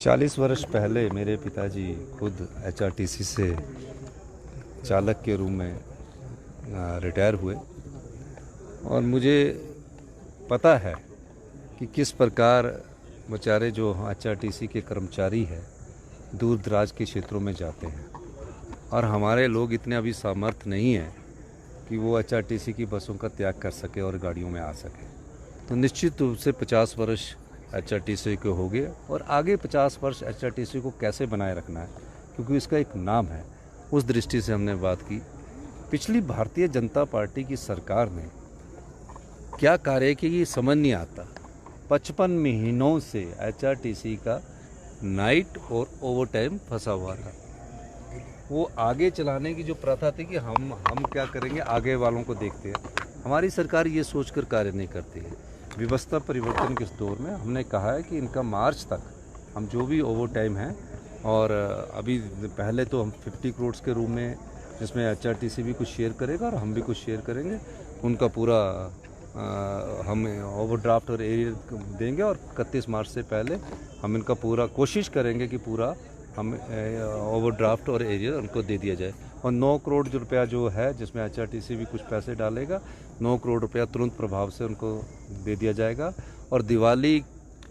40 वर्ष पहले मेरे पिताजी खुद एचआरटीसी से चालक के रूप में रिटायर हुए और मुझे पता है कि किस प्रकार बेचारे जो एचआरटीसी के कर्मचारी हैं दूर दराज के क्षेत्रों में जाते हैं और हमारे लोग इतने अभी सामर्थ नहीं हैं कि वो एचआरटीसी की बसों का त्याग कर सके और गाड़ियों में आ सके। तो निश्चित रूप से 50 वर्ष एचआरटीसी को हो गए और आगे 50 वर्ष एचआरटीसी को कैसे बनाए रखना है, क्योंकि इसका एक नाम है। उस दृष्टि से हमने बात की। पिछली भारतीय जनता पार्टी की सरकार ने क्या कार्य किया ये समझ नहीं आता। 55 महीनों से एचआरटीसी का नाइट और ओवर टाइम फंसा हुआ था। वो आगे चलाने की जो प्रथा थी कि हम क्या करेंगे, आगे वालों को देखते हैं। हमारी सरकार ये सोचकर कार्य नहीं करती है। व्यवस्था परिवर्तन के इस दौर में हमने कहा है कि इनका मार्च तक हम जो भी ओवर टाइम है, और अभी पहले तो हम 50 करोड़ के रूप में जिसमें एचआरटीसी भी कुछ शेयर करेगा और हम भी कुछ शेयर करेंगे, उनका पूरा हम ओवरड्राफ्ट और एरियर देंगे और 31 मार्च से पहले हम इनका पूरा कोशिश करेंगे कि पूरा हम ओवरड्राफ्ट और एरियर उनको दे दिया जाए। और 9 करोड़ जो रुपया जो है जिसमें एचआरटीसी भी कुछ पैसे डालेगा, 9 करोड़ रुपया तुरंत प्रभाव से उनको दे दिया जाएगा। और दिवाली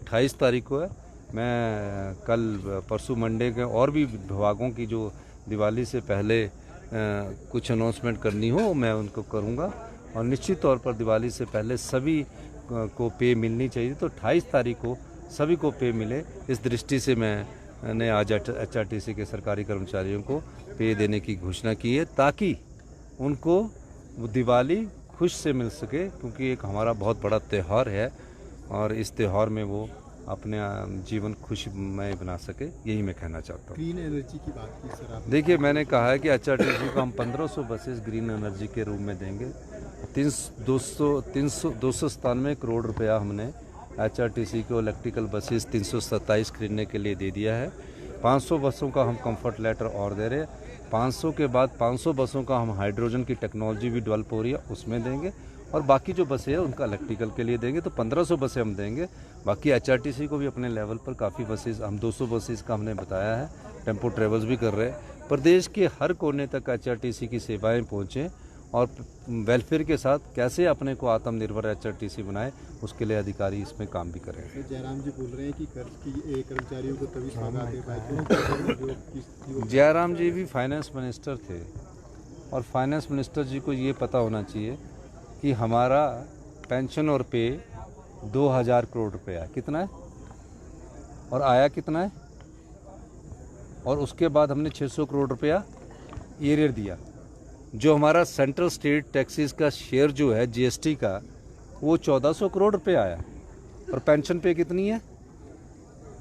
28 तारीख को है। मैं कल परसों मंडे के और भी विभागों की जो दिवाली से पहले कुछ अनाउंसमेंट करनी हो मैं उनको करूँगा और निश्चित तौर पर दिवाली से पहले सभी को पे मिलनी चाहिए। तो 28 तारीख को सभी को पे मिले, इस दृष्टि से मैंने आज एचआरटीसी के सरकारी कर्मचारियों को पे देने की घोषणा की है, ताकि उनको वो दिवाली खुश से मिल सके, क्योंकि एक हमारा बहुत बड़ा त्यौहार है और इस त्यौहार में वो अपने जीवन खुशमय बना सके। यही मैं कहना चाहता हूँ। ग्रीन एनर्जी की बात की सर आपने। देखिए, मैंने कहा है कि एचआरटीसी को हम 1500 बसेस ग्रीन एनर्जी के रूप में देंगे। 297 करोड़ रुपया हमने एचआरटीसी को इलेक्ट्रिकल बसेस 327 खरीदने के लिए दे दिया है। 500 बसों का हम कंफर्ट लेटर और दे रहे हैं। 500 के बाद 500 बसों का हम हाइड्रोजन की टेक्नोलॉजी भी डेवलप हो रही है उसमें देंगे, और बाकी जो बसें हैं उनका इलेक्ट्रिकल के लिए देंगे। तो 1500 बसें हम देंगे। बाकी एचआरटीसी को भी अपने लेवल पर काफ़ी बसेस, हम 200 बसेस का हमने बताया है। टेम्पो ट्रेवल्स भी कर रहे हैं। प्रदेश के हर कोने तक एचआरटीसी की सेवाएं पहुँचें और वेलफेयर के साथ कैसे अपने को आत्मनिर्भर एचआरटीसी बनाए, उसके लिए अधिकारी इसमें काम भी करें। जयराम जी बोल रहे हैं कि कर्मचारियों को तभी सौगात दे पाए। जयराम जी भी फाइनेंस मिनिस्टर थे और फाइनेंस मिनिस्टर जी को ये पता होना चाहिए कि हमारा पेंशन और पे 2000 करोड़ रुपया कितना है और आया कितना है, और उसके बाद हमने 600 करोड़ रुपया एरियर दिया। जो हमारा सेंट्रल स्टेट टैक्सेस का शेयर जो है जीएसटी का, वो 1400 करोड़ रुपये आया और पेंशन पे कितनी है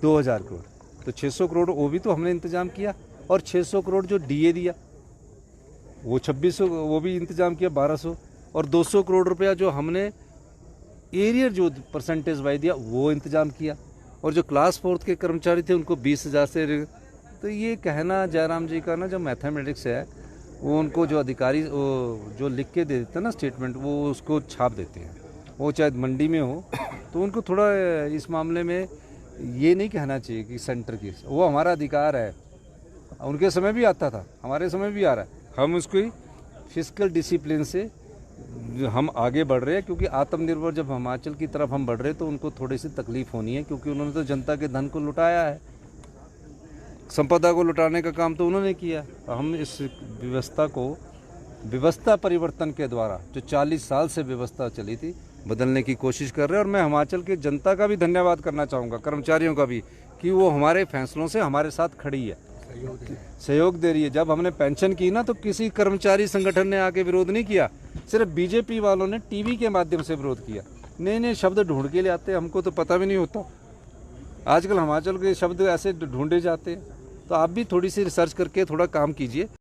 2000 करोड़। तो 600 करोड़ वो भी तो हमने इंतजाम किया, और 600 करोड़ जो डीए दिया वो 2600, वो भी इंतजाम किया 1200, और 200 करोड़ रुपया जो हमने एरियर जो परसेंटेज वाइज दिया वो इंतजाम किया, और जो क्लास 4 के कर्मचारी थे उनको 20,000 से। तो ये कहना जयराम जी का ना जो मैथमेटिक्स है, वो उनको जो अधिकारी वो जो लिख के दे देते हैं ना स्टेटमेंट, वो उसको छाप देते हैं। वो चाहे मंडी में हो, तो उनको थोड़ा इस मामले में ये नहीं कहना चाहिए कि सेंटर की, वो हमारा अधिकार है। उनके समय भी आता था, हमारे समय भी आ रहा है। हम उसको फिजिकल डिसिप्लिन से हम आगे बढ़ रहे हैं, क्योंकि आत्मनिर्भर जब हिमाचल की तरफ हम बढ़ रहे हैं तो उनको थोड़ी सी तकलीफ होनी है, क्योंकि उन्होंने तो जनता के धन को लुटाया है। संपदा को लुटाने का काम तो उन्होंने किया। हम इस व्यवस्था परिवर्तन के द्वारा जो 40 साल से व्यवस्था चली थी बदलने की कोशिश कर रहे हैं। और मैं हिमाचल की जनता का भी धन्यवाद करना चाहूँगा, कर्मचारियों का भी, कि वो हमारे फैसलों से हमारे साथ खड़ी है, सहयोग दे रही है। जब हमने पेंशन की ना, तो किसी कर्मचारी संगठन ने आके विरोध नहीं किया, सिर्फ बीजेपी वालों ने टीवी के माध्यम से विरोध किया। नए नए शब्द ढूंढ के ले आते, हमको तो पता भी नहीं होता। आजकल हिमाचल के शब्द ऐसे ढूंढे जाते हैं। तो आप भी थोड़ी सी रिसर्च करके थोड़ा काम कीजिए।